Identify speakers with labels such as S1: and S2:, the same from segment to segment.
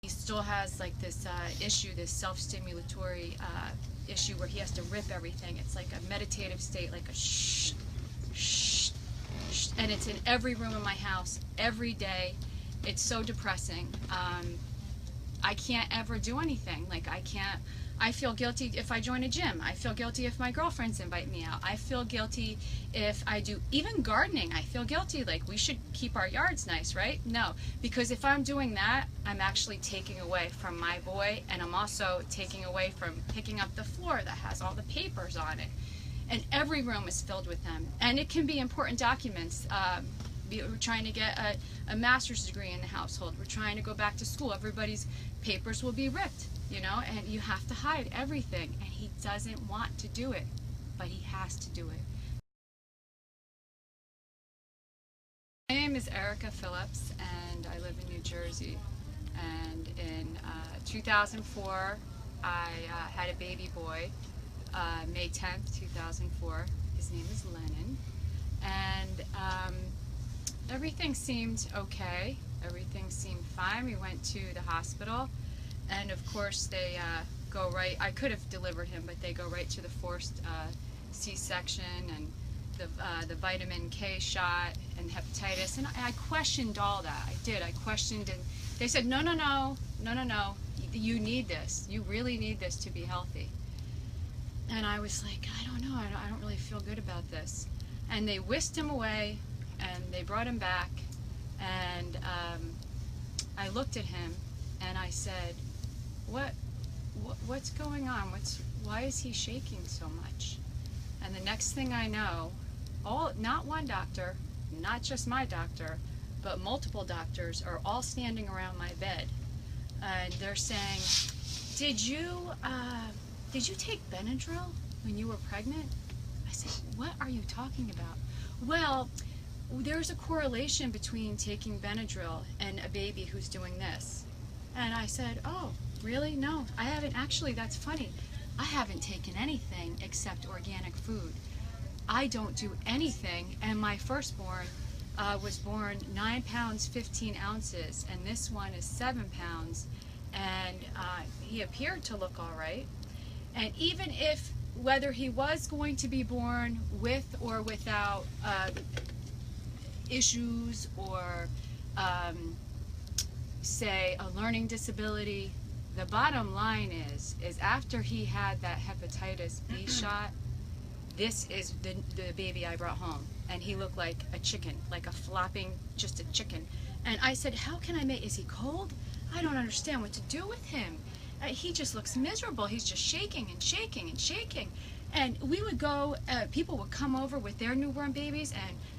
S1: He still has like this issue, this self-stimulatory issue where he has to rip everything. It's like a meditative state, like a shh, shh, shh, and it's in every room in my house every day. It's so depressing. I can't ever do anything. Like I feel guilty if I join a gym. I feel guilty if my girlfriends invite me out. I feel guilty if I do even gardening. I feel guilty, like we should keep our yards nice, right? No, because if I'm doing that, I'm actually taking away from my boy, and I'm also taking away from picking up the floor that has all the papers on it. And every room is filled with them. And it can be important documents. We're trying to get a master's degree in the household. We're trying to go back to school. Everybody's papers will be ripped, you know, and you have to hide everything. And he doesn't want to do it, but he has to do it. My name is Erica Phillips, and I live in New Jersey. And in 2004, I had a baby boy, May 10th, 2004. His name is Lennon. And everything seemed okay. Everything seemed fine. We went to the hospital, and of course they go right. I could have delivered him, but they go right to the forced C-section and the vitamin K shot and hepatitis. And I questioned all that. I did. I questioned, and they said, no, no, no, no, no, no. You need this. You really need this to be healthy. And I was like, I don't know. I don't really feel good about this. And they whisked him away, and they brought him back, and I looked at him and I said, what's going on? Why is he shaking so much? And the next thing I know, not one doctor, not just my doctor, but multiple doctors are all standing around my bed, and they're saying, did you take Benadryl when you were pregnant? I said, what are you talking about? Well, there's a correlation between taking Benadryl and a baby who's doing this. And I said, oh, really? No, I haven't. Actually, that's funny. I haven't taken anything except organic food. I don't do anything, and my firstborn was born 9 pounds 15 ounces, and this one is 7 pounds, and he appeared to look all right. And even if whether he was going to be born with or without issues or say a learning disability, the bottom line is after he had that hepatitis B shot, this is the baby I brought home, and he looked like a chicken, like a flopping, just a chicken. And I said, how can I make, is he cold? I don't understand what to do with him. He just looks miserable. He's just shaking and shaking and shaking. And we would go, people would come over with their newborn babies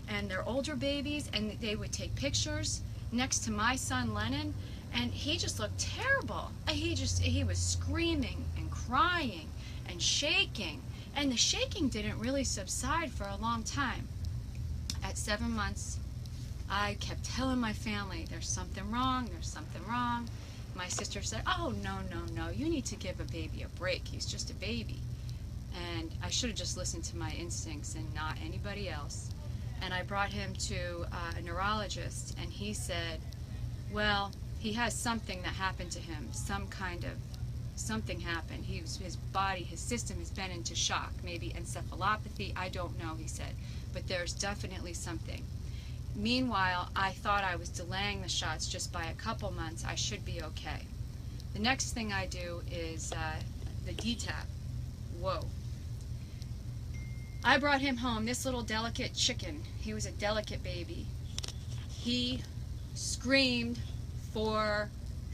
S1: and their older babies, and they would take pictures next to my son Lennon, and he just looked terrible. He was screaming and crying and shaking, and the shaking didn't really subside for a long time. At 7 months, I kept telling my family, there's something wrong, there's something wrong. My sister said, oh, no, no, no, you need to give a baby a break. He's just a baby. And I should have just listened to my instincts and not anybody else. And I brought him to a neurologist, and he said, well, he has something that happened to him, something happened. His body, his system has been into shock, maybe encephalopathy, I don't know, he said, but there's definitely something. Meanwhile, I thought I was delaying the shots just by a couple months. I should be okay. The next thing I do is the DTaP. Whoa. I brought him home, this little delicate chicken. He was a delicate baby. He screamed for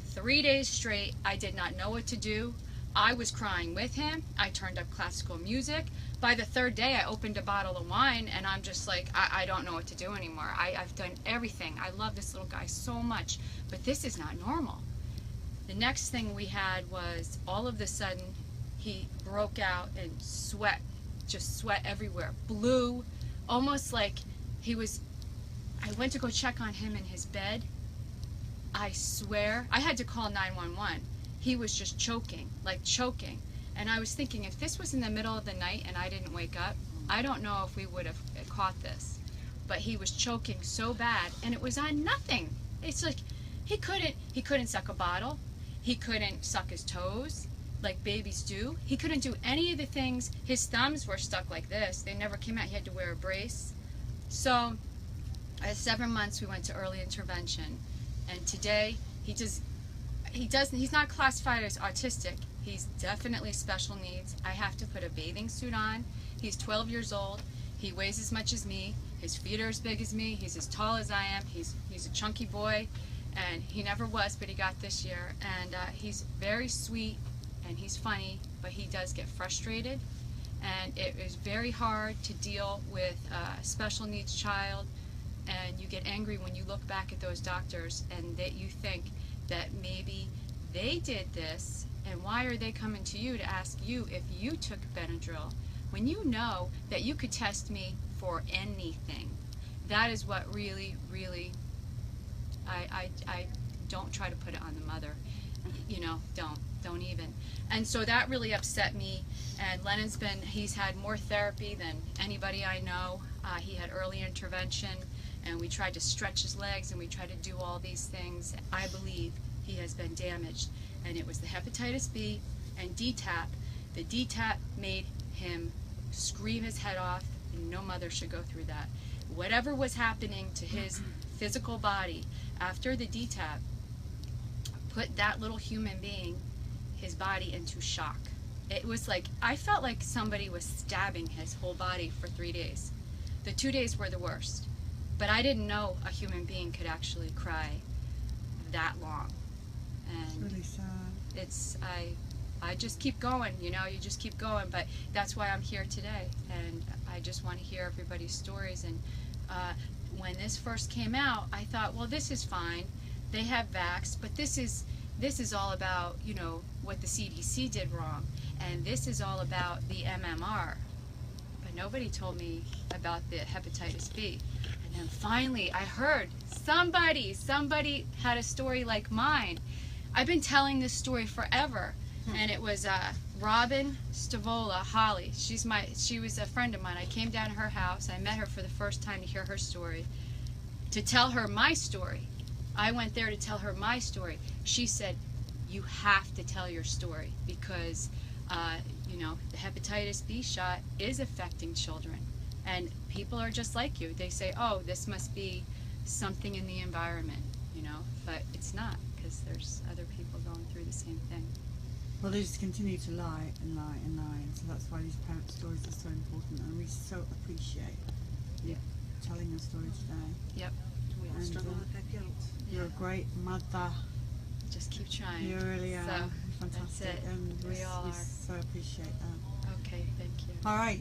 S1: 3 days straight. I did not know what to do. I was crying with him. I turned up classical music. By the third day, I opened a bottle of wine, and I'm just like, I don't know what to do anymore. I've done everything. I love this little guy so much, but this is not normal. The next thing we had was, all of a sudden, he broke out in sweat, just sweat everywhere, blue, almost like he was, I went to go check on him in his bed. I swear, I had to call 911. He was just choking, like choking. And I was thinking, if this was in the middle of the night and I didn't wake up, I don't know if we would have caught this. But he was choking so bad, and it was on nothing. It's like, he couldn't suck a bottle. He couldn't suck his toes like babies do. He couldn't do any of the things. His thumbs were stuck like this. They never came out. He had to wear a brace. So at 7 months, we went to early intervention. And today, he's not classified as autistic. He's definitely special needs. I have to put a bathing suit on. He's 12 years old. He weighs as much as me. His feet are as big as me. He's as tall as I am. He's a chunky boy, and he never was, but he got this year. And he's very sweet, and he's funny, but he does get frustrated. And it is very hard to deal with a special needs child, and you get angry when you look back at those doctors and that you think that maybe they did this, and why are they coming to you to ask you if you took Benadryl when you know that you could test me for anything. That is what really, really, I don't try to put it on the mother. You know, don't even. And so that really upset me. And Lennon's he's had more therapy than anybody I know. He had early intervention, and we tried to stretch his legs, and we tried to do all these things. I believe he has been damaged, and it was the hepatitis B and DTaP. The DTaP made him scream his head off, and no mother should go through that. Whatever was happening to his physical body after the DTaP put that little human being, his body, into shock. It was like, I felt like somebody was stabbing his whole body for 3 days. The 2 days were the worst. But I didn't know a human being could actually cry that long. And
S2: it's really sad.
S1: I just keep going, you know, you just keep going. But that's why I'm here today. And I just want to hear everybody's stories. And when this first came out, I thought, well, this is fine. They have vax, but this is all about, you know, what the CDC did wrong. And this is all about the MMR. But nobody told me about the hepatitis B. And then finally I heard somebody had a story like mine. I've been telling this story forever. And it was Robin Stavola, Holly. She was a friend of mine. I came down to her house. I met her for the first time to hear her story, to tell her my story. I went there to tell her my story. She said, you have to tell your story because, you know, the hepatitis B shot is affecting children. And people are just like you. They say, oh, this must be something in the environment, you know, but it's not, because there's other people going through the same thing.
S2: Well, they just continue to lie and lie and lie, and so that's why these parent stories are so important, and we so appreciate you telling your story today.
S1: Yep.
S3: We all struggle with that guilt.
S2: You're a great mother.
S1: Just keep trying.
S2: You really are.
S1: So,
S2: Fantastic.
S1: that's it.
S2: And
S1: We all
S2: we
S1: are.
S2: so appreciate that.
S1: Okay, thank you.
S2: All right.